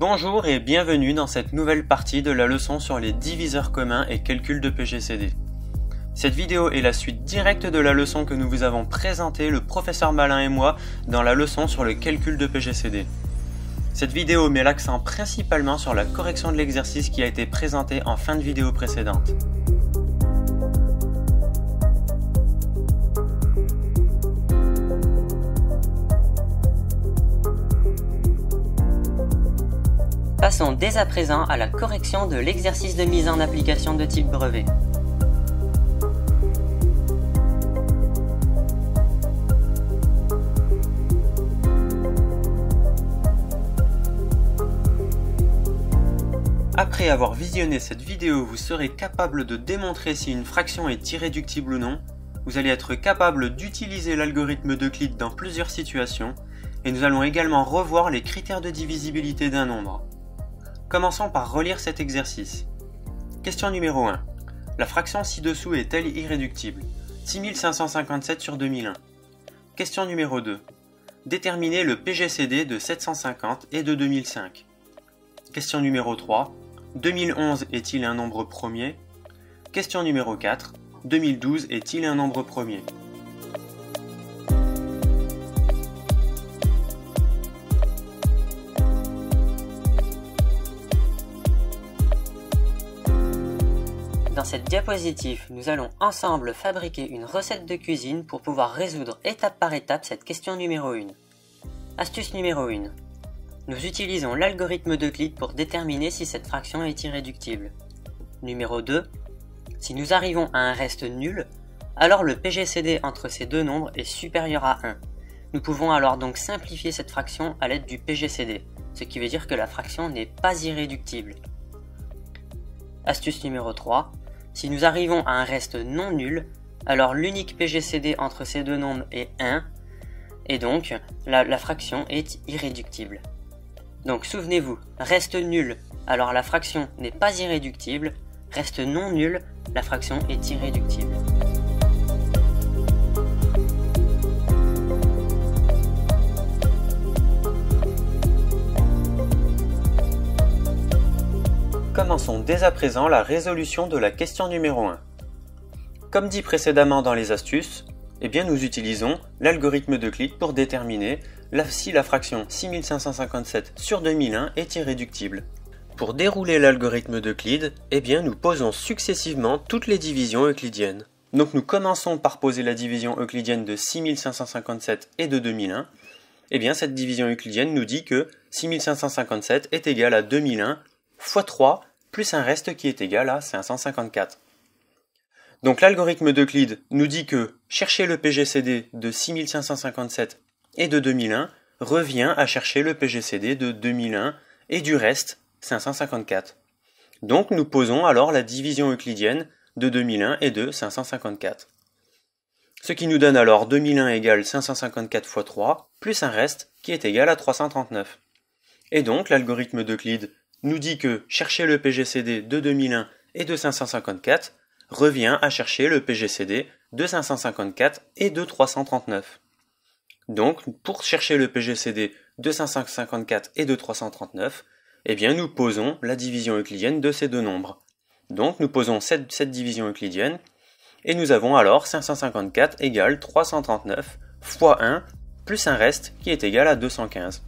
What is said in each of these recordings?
Bonjour et bienvenue dans cette nouvelle partie de la leçon sur les diviseurs communs et calcul de PGCD. Cette vidéo est la suite directe de la leçon que nous vous avons présentée, le professeur Malin et moi, dans la leçon sur le calcul de PGCD. Cette vidéo met l'accent principalement sur la correction de l'exercice qui a été présenté en fin de vidéo précédente. Passons dès à présent à la correction de l'exercice de mise en application de type brevet. Après avoir visionné cette vidéo, vous serez capable de démontrer si une fraction est irréductible ou non. Vous allez être capable d'utiliser l'algorithme d'Euclide dans plusieurs situations, et nous allons également revoir les critères de divisibilité d'un nombre. Commençons par relire cet exercice. Question numéro 1. La fraction ci-dessous est-elle irréductible? 6557 sur 2001. Question numéro 2. Déterminez le PGCD de 750 et de 2005. Question numéro 3. 2011 est-il un nombre premier? Question numéro 4. 2012 est-il un nombre premier? Dans cette diapositive, nous allons ensemble fabriquer une recette de cuisine pour pouvoir résoudre étape par étape cette question numéro 1. Astuce numéro 1. Nous utilisons l'algorithme d'Euclide pour déterminer si cette fraction est irréductible. Numéro 2. Si nous arrivons à un reste nul, alors le PGCD entre ces deux nombres est supérieur à 1. Nous pouvons alors donc simplifier cette fraction à l'aide du PGCD, ce qui veut dire que la fraction n'est pas irréductible. Astuce numéro 3. Si nous arrivons à un reste non nul, alors l'unique PGCD entre ces deux nombres est 1, et donc la fraction est irréductible. Donc souvenez-vous, reste nul, alors la fraction n'est pas irréductible, reste non nul, la fraction est irréductible. Commençons dès à présent la résolution de la question numéro 1. Comme dit précédemment dans les astuces, nous utilisons l'algorithme d'Euclide pour déterminer si la fraction 6557 sur 2001 est irréductible. Pour dérouler l'algorithme d'Euclide, nous posons successivement toutes les divisions euclidiennes. Donc nous commençons par poser la division euclidienne de 6557 et de 2001. Cette division euclidienne nous dit que 6557 est égal à 2001 fois 3 plus un reste qui est égal à 554. Donc l'algorithme d'Euclide nous dit que chercher le PGCD de 6557 et de 2001 revient à chercher le PGCD de 2001 et du reste 554. Donc nous posons alors la division euclidienne de 2001 et de 554. Ce qui nous donne alors 2001 égale 554 fois 3 plus un reste qui est égal à 339. Et donc l'algorithme d'Euclide nous dit que chercher le PGCD de 2001 et de 554 revient à chercher le PGCD de 554 et de 339. Donc, pour chercher le PGCD de 554 et de 339, nous posons la division euclidienne de ces deux nombres. Donc, nous posons cette division euclidienne, et nous avons alors 554 égale 339 fois 1 plus un reste qui est égal à 215.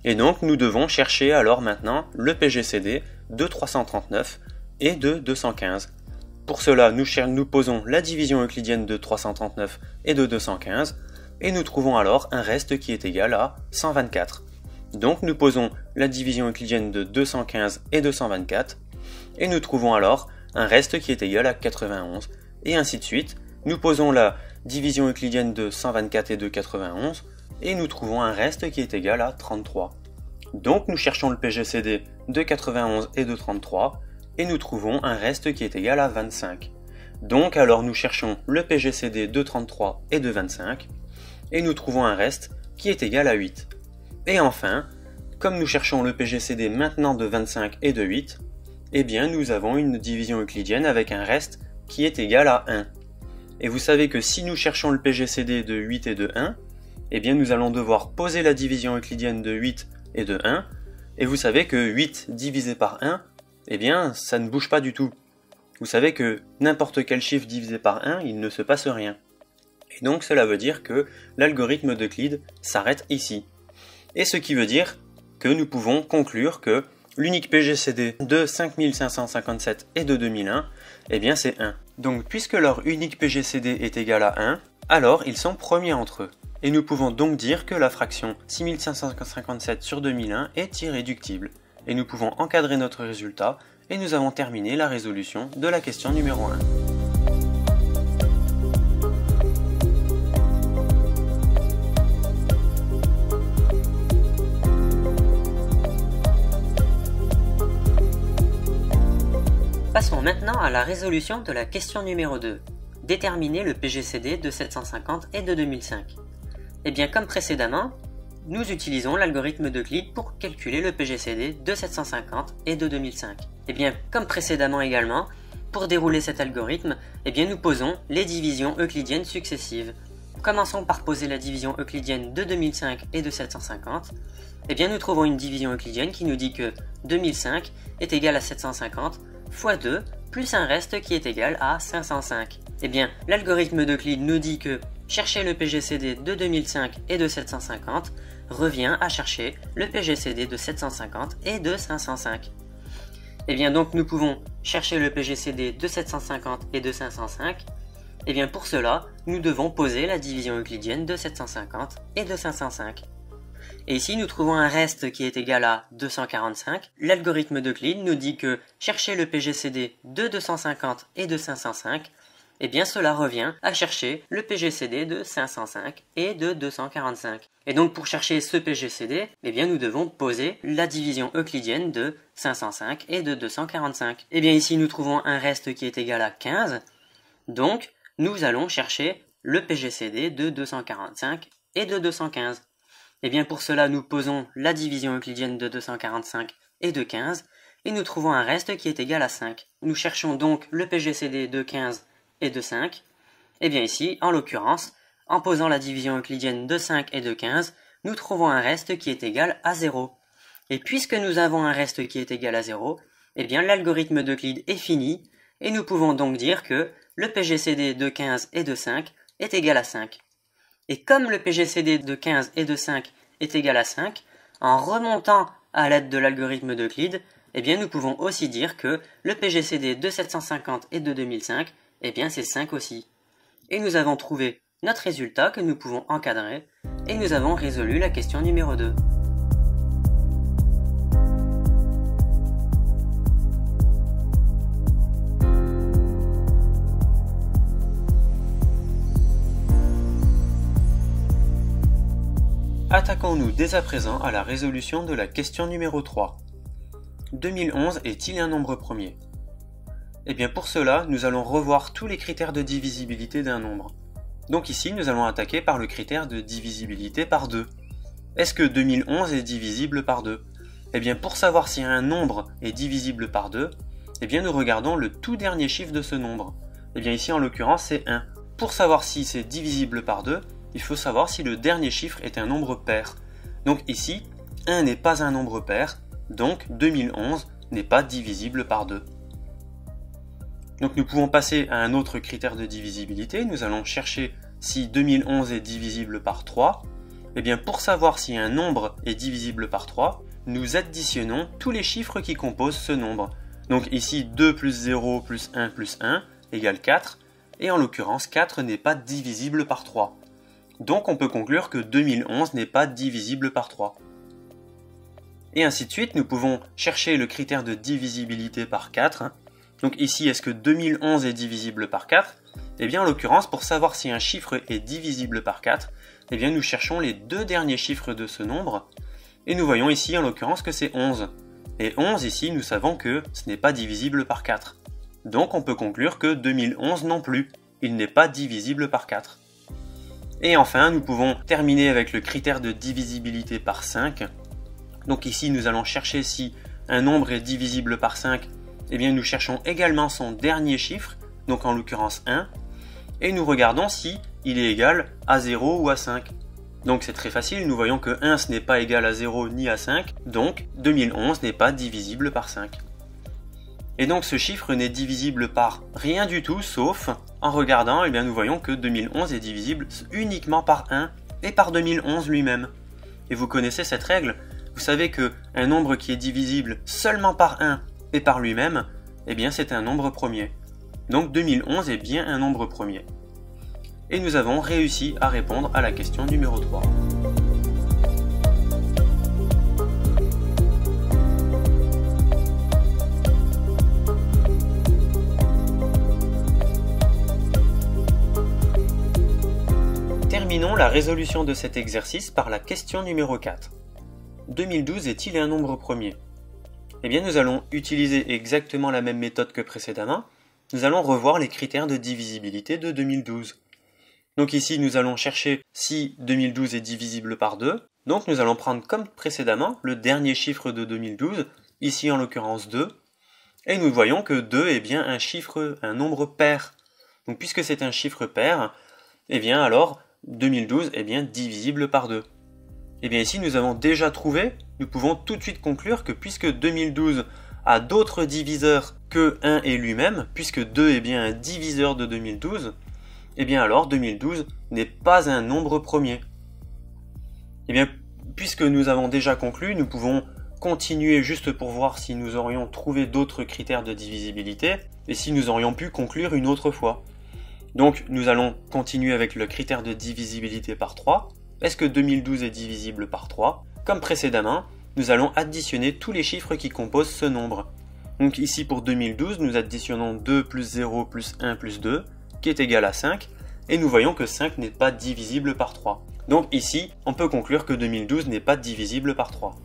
Et donc, nous devons chercher alors maintenant le PGCD de 339 et de 215. Pour cela, nous posons la division euclidienne de 339 et de 215, et nous trouvons alors un reste qui est égal à 124. Donc, nous posons la division euclidienne de 215 et de 124, et nous trouvons alors un reste qui est égal à 91, et ainsi de suite. Nous posons la division euclidienne de 124 et de 91, et nous trouvons un reste qui est égal à 33. Donc nous cherchons le PGCD de 91 et de 33, et nous trouvons un reste qui est égal à 25. Donc alors nous cherchons le PGCD de 33 et de 25, et nous trouvons un reste qui est égal à 8. Et enfin, comme nous cherchons le PGCD maintenant de 25 et de 8, nous avons une division euclidienne avec un reste qui est égal à 1. Et vous savez que si nous cherchons le PGCD de 8 et de 1, nous allons devoir poser la division euclidienne de 8 et de 1, Et vous savez que 8 divisé par 1, eh bien, ça ne bouge pas du tout. Vous savez que n'importe quel chiffre divisé par 1, il ne se passe rien. Et donc cela veut dire que l'algorithme d'Euclide s'arrête ici. Et ce qui veut dire que nous pouvons conclure que l'unique PGCD de 5557 et de 2001, eh bien c'est 1. Donc puisque leur unique PGCD est égal à 1, alors ils sont premiers entre eux. Et nous pouvons donc dire que la fraction 6557 sur 2001 est irréductible. Et nous pouvons encadrer notre résultat et nous avons terminé la résolution de la question numéro 1. Passons maintenant à la résolution de la question numéro 2. Déterminer le PGCD de 750 et de 2005. Et bien comme précédemment, nous utilisons l'algorithme d'Euclide pour calculer le PGCD de 750 et de 2005. Et bien comme précédemment également, pour dérouler cet algorithme, eh bien nous posons les divisions euclidiennes successives. Commençons par poser la division euclidienne de 2005 et de 750. Eh bien nous trouvons une division euclidienne qui nous dit que 2005 est égal à 750 fois 2 plus un reste qui est égal à 505. Eh bien l'algorithme d'Euclide nous dit que chercher le PGCD de 2005 et de 750 revient à chercher le PGCD de 750 et de 505. Et bien donc nous pouvons chercher le PGCD de 750 et de 505. Et bien pour cela, nous devons poser la division euclidienne de 750 et de 505. Et ici nous trouvons un reste qui est égal à 245. L'algorithme d'Euclide nous dit que chercher le PGCD de 250 et de 505, eh bien cela revient à chercher le PGCD de 505 et de 245. Et donc pour chercher ce PGCD, eh bien nous devons poser la division euclidienne de 505 et de 245. Et bien ici nous trouvons un reste qui est égal à 15, donc nous allons chercher le PGCD de 245 et de 215. Et bien pour cela nous posons la division euclidienne de 245 et de 15, et nous trouvons un reste qui est égal à 5. Nous cherchons donc le PGCD de 15 et de 5, et bien ici, en l'occurrence, en posant la division euclidienne de 5 et de 15, nous trouvons un reste qui est égal à 0. Et puisque nous avons un reste qui est égal à 0, eh bien l'algorithme d'Euclide est fini, et nous pouvons donc dire que le PGCD de 15 et de 5 est égal à 5. Et comme le PGCD de 15 et de 5 est égal à 5, en remontant à l'aide de l'algorithme d'Euclide, eh bien nous pouvons aussi dire que le PGCD de 750 et de 2005, eh bien c'est 5 aussi. Et nous avons trouvé notre résultat que nous pouvons encadrer, et nous avons résolu la question numéro 2. Attaquons-nous dès à présent à la résolution de la question numéro 3. 2011 est-il un nombre premier? Eh bien pour cela, nous allons revoir tous les critères de divisibilité d'un nombre. Donc ici, nous allons attaquer par le critère de divisibilité par 2. Est-ce que 2011 est divisible par 2? Eh bien pour savoir si un nombre est divisible par 2, eh bien nous regardons le tout dernier chiffre de ce nombre. Eh bien ici en l'occurrence c'est 1. Pour savoir si c'est divisible par 2, il faut savoir si le dernier chiffre est un nombre pair. Donc ici, 1 n'est pas un nombre pair, donc 2011 n'est pas divisible par 2. Donc nous pouvons passer à un autre critère de divisibilité, nous allons chercher si 2011 est divisible par 3. Et bien pour savoir si un nombre est divisible par 3, nous additionnons tous les chiffres qui composent ce nombre. Donc ici 2 plus 0 plus 1 plus 1 égale 4, et en l'occurrence 4 n'est pas divisible par 3. Donc on peut conclure que 2011 n'est pas divisible par 3. Et ainsi de suite, nous pouvons chercher le critère de divisibilité par 4. Donc ici, est-ce que 2011 est divisible par 4? Eh bien en l'occurrence, pour savoir si un chiffre est divisible par 4, eh bien nous cherchons les deux derniers chiffres de ce nombre. Et nous voyons ici en l'occurrence que c'est 11. Et 11 ici, nous savons que ce n'est pas divisible par 4. Donc on peut conclure que 2011 non plus, il n'est pas divisible par 4. Et enfin, nous pouvons terminer avec le critère de divisibilité par 5. Donc ici, nous allons chercher si un nombre est divisible par 5. Eh bien, nous cherchons également son dernier chiffre, donc en l'occurrence 1. Et nous regardons si il est égal à 0 ou à 5. Donc c'est très facile, nous voyons que 1 ce n'est pas égal à 0 ni à 5, donc 2011 n'est pas divisible par 5. Et donc ce chiffre n'est divisible par rien du tout, sauf en regardant, nous voyons que 2011 est divisible uniquement par 1 et par 2011 lui-même. Et vous connaissez cette règle, vous savez que un nombre qui est divisible seulement par 1 et par lui-même, c'est un nombre premier. Donc 2011 est bien un nombre premier. Et nous avons réussi à répondre à la question numéro 3. Terminons la résolution de cet exercice par la question numéro 4. 2012 est-il un nombre premier? Nous allons utiliser exactement la même méthode que précédemment. Nous allons revoir les critères de divisibilité de 2012. Donc ici, nous allons chercher si 2012 est divisible par 2. Donc nous allons prendre comme précédemment le dernier chiffre de 2012, ici en l'occurrence 2. Et nous voyons que 2 est bien un nombre pair. Donc puisque c'est un chiffre pair, alors 2012 est bien divisible par 2. Ici nous avons déjà trouvé, nous pouvons tout de suite conclure que puisque 2012 a d'autres diviseurs que 1 et lui-même, puisque 2 est bien un diviseur de 2012, alors 2012 n'est pas un nombre premier. Puisque nous avons déjà conclu, nous pouvons continuer juste pour voir si nous aurions trouvé d'autres critères de divisibilité et si nous aurions pu conclure une autre fois. Donc nous allons continuer avec le critère de divisibilité par 3. Est-ce que 2012 est divisible par 3? Comme précédemment, nous allons additionner tous les chiffres qui composent ce nombre. Donc ici pour 2012, nous additionnons 2 plus 0 plus 1 plus 2, qui est égal à 5, et nous voyons que 5 n'est pas divisible par 3. Donc ici, on peut conclure que 2012 n'est pas divisible par 3.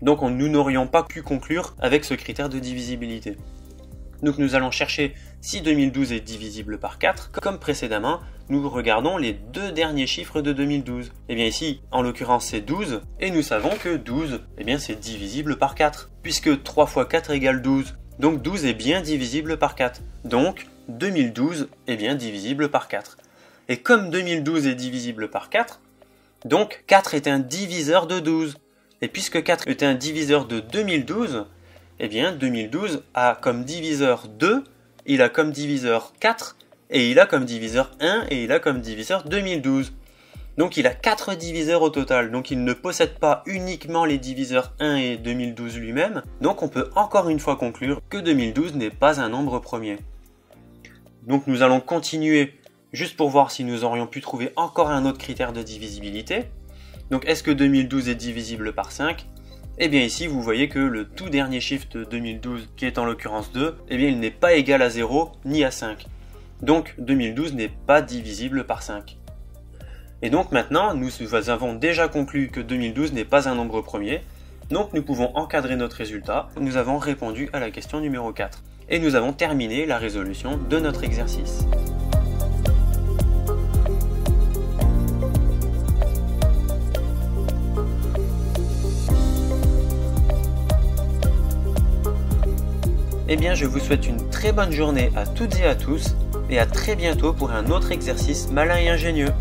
Donc nous n'aurions pas pu conclure avec ce critère de divisibilité. Donc nous allons chercher si 2012 est divisible par 4. Comme précédemment, nous regardons les deux derniers chiffres de 2012. Ici, en l'occurrence, c'est 12, et nous savons que 12, c'est divisible par 4, puisque 3 fois 4 égale 12. Donc 12 est bien divisible par 4. Donc 2012 est bien divisible par 4. Et comme 2012 est divisible par 4, donc 4 est un diviseur de 12. Et puisque 4 est un diviseur de 2012, 2012 a comme diviseur 2, il a comme diviseur 4, et il a comme diviseur 1, et il a comme diviseur 2012. Donc il a 4 diviseurs au total, donc il ne possède pas uniquement les diviseurs 1 et 2012 lui-même, donc on peut encore une fois conclure que 2012 n'est pas un nombre premier. Donc nous allons continuer juste pour voir si nous aurions pu trouver encore un autre critère de divisibilité. Donc est-ce que 2012 est divisible par 5 ? Ici vous voyez que le tout dernier chiffre de 2012, qui est en l'occurrence 2, il n'est pas égal à 0 ni à 5. Donc 2012 n'est pas divisible par 5. Et donc maintenant, nous avons déjà conclu que 2012 n'est pas un nombre premier, donc nous pouvons encadrer notre résultat. Nous avons répondu à la question numéro 4. Et nous avons terminé la résolution de notre exercice. Je vous souhaite une très bonne journée à toutes et à tous, et à très bientôt pour un autre exercice malin et ingénieux.